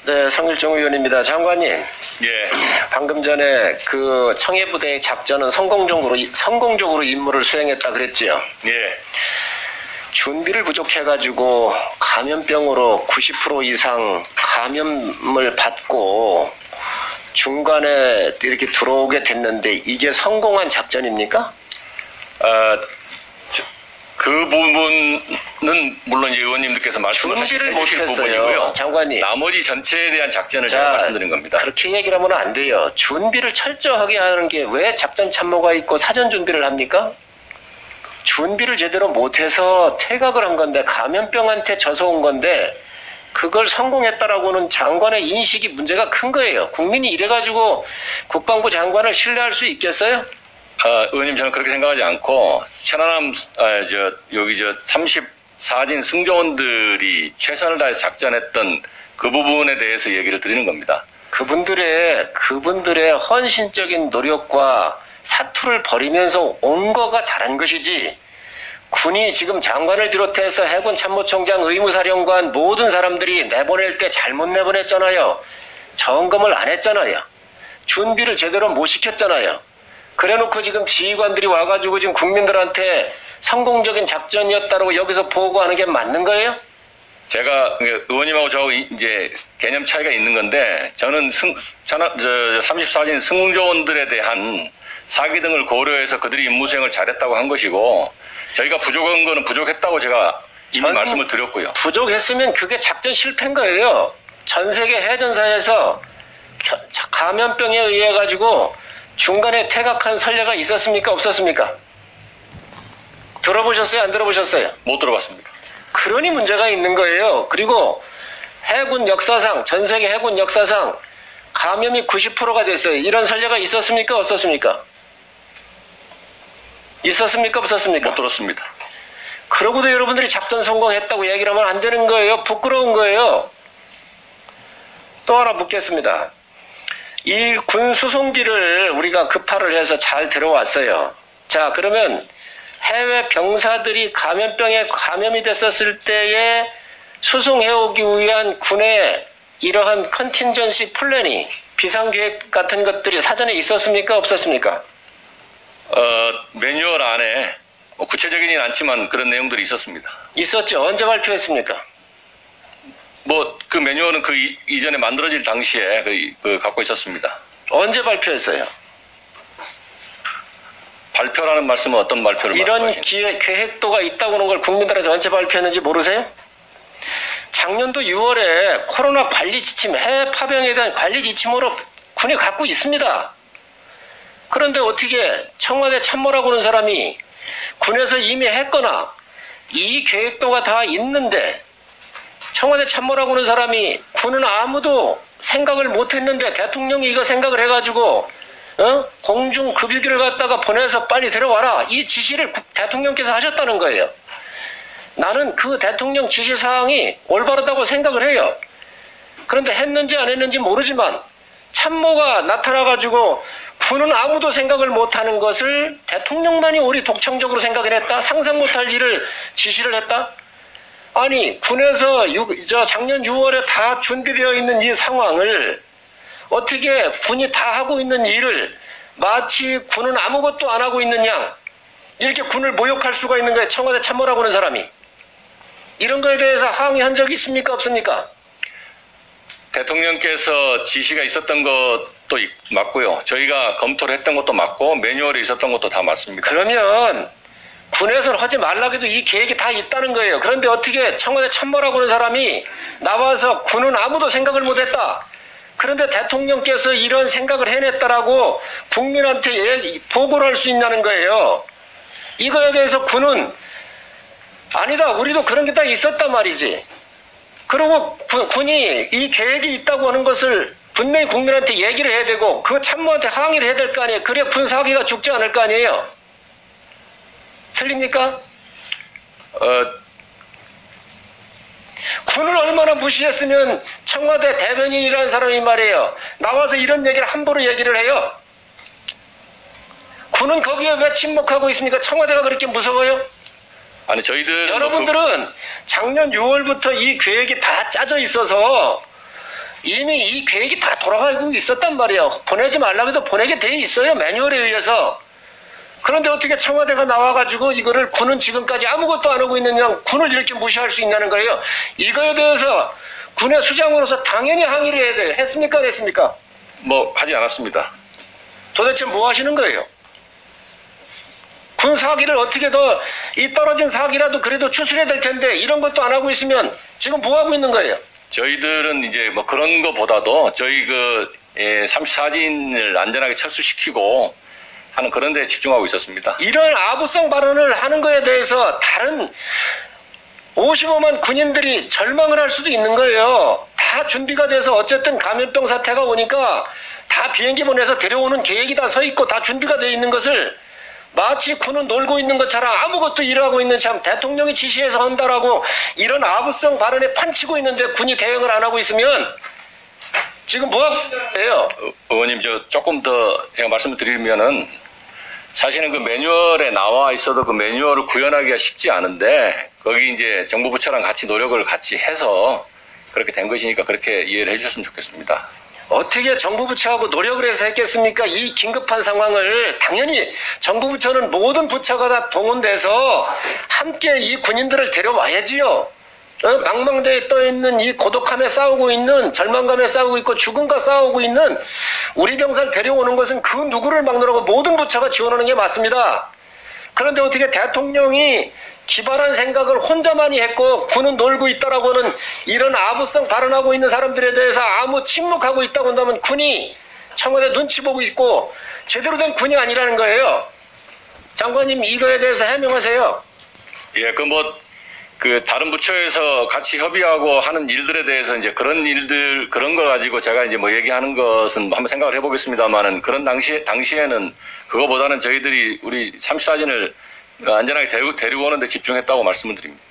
네, 성일종 의원입니다. 장관님. 예. 방금 전에 그 청해부대의 작전은 성공적으로 임무를 수행했다 그랬지요. 예. 준비를 부족해가지고 감염병으로 90% 이상 감염을 받고 중간에 이렇게 들어오게 됐는데 이게 성공한 작전입니까? 그 부분은 물론 의원님들께서 말씀을 하실 부분이고요. 장관님. 나머지 전체에 대한 작전을 제가 말씀드린 겁니다. 그렇게 얘기를 하면 안 돼요. 준비를 철저하게 하는 게 왜 작전 참모가 있고 사전 준비를 합니까? 준비를 제대로 못해서 퇴각을 한 건데 감염병한테 져서 온 건데 그걸 성공했다라고는 장관의 인식이 문제가 큰 거예요. 국민이 이래가지고 국방부 장관을 신뢰할 수 있겠어요? 의원님, 저는 그렇게 생각하지 않고 천안함 여기 34진 승조원들이 최선을 다해서 작전했던 그 부분에 대해서 얘기를 드리는 겁니다. 그분들의 헌신적인 노력과 사투를 벌이면서 온 거가 잘한 것이지, 군이 지금 장관을 비롯해서 해군 참모총장, 의무사령관 모든 사람들이 내보낼 때 잘못 내보냈잖아요. 점검을 안 했잖아요. 준비를 제대로 못 시켰잖아요. 그래놓고 지금 지휘관들이 와가지고 지금 국민들한테 성공적인 작전이었다고 여기서 보고하는 게 맞는 거예요? 제가 의원님하고 저하고 이제 개념 차이가 있는 건데, 저는 34진 승조원들에 대한 사기 등을 고려해서 그들이 임무 수행을 잘했다고 한 것이고, 저희가 부족한 거는 부족했다고 제가 이미 말씀을 드렸고요. 부족했으면 그게 작전 실패인 거예요. 전 세계 해전사에서 감염병에 의해 가지고 중간에 퇴각한 선례가 있었습니까? 없었습니까? 들어보셨어요? 안 들어보셨어요? 못 들어봤습니다. 그러니 문제가 있는 거예요. 그리고 해군 역사상, 전 세계 해군 역사상 감염이 90%가 됐어요. 이런 선례가 있었습니까? 없었습니까? 있었습니까? 없었습니까? 못 들었습니다. 그러고도 여러분들이 작전 성공했다고 얘기를 하면 안 되는 거예요. 부끄러운 거예요. 또 하나 묻겠습니다. 이 군 수송기를 우리가 급파를 해서 잘 들어왔어요. 자, 그러면 해외 병사들이 감염병에 감염이 됐었을 때에 수송해오기 위한 군의 이러한 컨틴전시 플랜이, 비상계획 같은 것들이 사전에 있었습니까? 없었습니까? 매뉴얼 안에 구체적이진 않지만 그런 내용들이 있었습니다. 있었죠. 언제 발표했습니까? 그 매뉴얼은 그 이전에 만들어질 당시에 갖고 있었습니다. 언제 발표했어요? 발표라는 말씀은 어떤 발표를 이런 계획도가 있다고 하는 걸 국민들한테 언제 발표했는지 모르세요? 작년도 6월에 코로나 관리 지침, 해외 파병에 대한 관리 지침으로 군이 갖고 있습니다. 그런데 어떻게 청와대 참모라고 하는 사람이 군에서 이미 했거나 이 계획도가 다 있는데, 청와대 참모라고 하는 사람이 군은 아무도 생각을 못했는데 대통령이 이거 생각을 해가지고 공중 급유기를 갖다가 보내서 빨리 데려와라, 이 지시를 대통령께서 하셨다는 거예요. 나는 그 대통령 지시사항이 올바르다고 생각을 해요. 그런데 했는지 안 했는지 모르지만 참모가 나타나가지고 군은 아무도 생각을 못하는 것을 대통령만이 우리 독창적으로 생각을 했다? 상상 못할 일을 지시를 했다? 아니, 군에서 작년 6월에 다 준비되어 있는 이 상황을 어떻게 군이 다 하고 있는 일을 마치 군은 아무것도 안 하고 있는 양, 이렇게 군을 모욕할 수가 있는 거예요. 청와대 참모라고 하는 사람이. 이런 거에 대해서 항의한 적이 있습니까? 없습니까? 대통령께서 지시가 있었던 것도 맞고요. 저희가 검토를 했던 것도 맞고 매뉴얼에 있었던 것도 다 맞습니다. 그러면 군에서는 하지 말라고 해도 이 계획이 다 있다는 거예요. 그런데 어떻게 청와대 참모라고 하는 사람이 나와서 군은 아무도 생각을 못했다, 그런데 대통령께서 이런 생각을 해냈다라고 국민한테 보고를 할 수 있냐는 거예요. 이거에 대해서 군은 아니다, 우리도 그런 게 다 있었단 말이지. 그리고 군이 이 계획이 있다고 하는 것을 분명히 국민한테 얘기를 해야 되고 그 참모한테 항의를 해야 될 거 아니에요. 그래야 군사기가 죽지 않을 거 아니에요. 틀립니까? 군을 얼마나 무시했으면 청와대 대변인이라는 사람이 말이에요, 나와서 이런 얘기를 함부로 얘기를 해요. 군은 거기에 왜 침묵하고 있습니까? 청와대가 그렇게 무서워요? 아니, 저희들 여러분들은 작년 6월부터 이 계획이 다 짜져 있어서 이미 이 계획이 다 돌아가고 있었단 말이야. 보내지 말라고 해도 보내게 돼 있어요. 매뉴얼에 의해서. 그런데 어떻게 청와대가 나와가지고 이거를 군은 지금까지 아무것도 안 하고 있느냐, 군을 이렇게 무시할 수 있냐는 거예요. 이거에 대해서 군의 수장으로서 당연히 항의를 해야 돼요. 했습니까? 안 했습니까? 뭐 하지 않았습니다. 도대체 뭐 하시는 거예요? 군 사기를 어떻게 더, 이 떨어진 사기라도 그래도 추스려야 될 텐데, 이런 것도 안 하고 있으면 지금 뭐 하고 있는 거예요? 저희들은 이제 뭐 그런 거보다도 저희 34진을 안전하게 철수시키고 하는 그런 데 집중하고 있었습니다. 이런 아부성 발언을 하는 거에 대해서 다른 55만 군인들이 절망을 할 수도 있는 거예요. 다 준비가 돼서 어쨌든 감염병 사태가 오니까 다 비행기 보내서 데려오는 계획이 다 서 있고 다 준비가 돼 있는 것을 마치 군은 놀고 있는 것처럼 아무것도 일하고 있는 참 대통령이 지시해서 한다라고 이런 아부성 발언에 판치고 있는데 군이 대응을 안 하고 있으면 지금 뭐 하고 있는 거예요? 의원님, 저 조금 더 제가 말씀을 드리면은 사실은 그 매뉴얼에 나와 있어도 그 매뉴얼을 구현하기가 쉽지 않은데 거기 이제 정부 부처랑 같이 노력을 같이 해서 그렇게 된 것이니까 그렇게 이해를 해주셨으면 좋겠습니다. 어떻게 정부 부처하고 노력을 해서 했겠습니까? 이 긴급한 상황을 당연히 정부 부처는 모든 부처가 다 동원돼서 함께 이 군인들을 데려와야지요. 망망대해 떠있는 이 고독함에 싸우고 있는, 절망감에 싸우고 있고 죽음과 싸우고 있는 우리 병사를 데려오는 것은 그 누구를 막느라고 모든 부처가 지원하는 게 맞습니다. 그런데 어떻게 대통령이 기발한 생각을 혼자만이 했고 군은 놀고 있다라고는 이런 아부성 발언하고 있는 사람들에 대해서 아무 침묵하고 있다고 한다면 군이 청와대 눈치 보고 있고 제대로 된 군이 아니라는 거예요. 장관님 이거에 대해서 해명하세요. 예, 그 다른 부처에서 같이 협의하고 하는 일들에 대해서 이제 그런 거 가지고 제가 이제 뭐 얘기하는 것은 한번 생각을 해보겠습니다만은 그런 당시에는 그거보다는 저희들이 우리 34진을 안전하게 데리고 오는 데 집중했다고 말씀을 드립니다.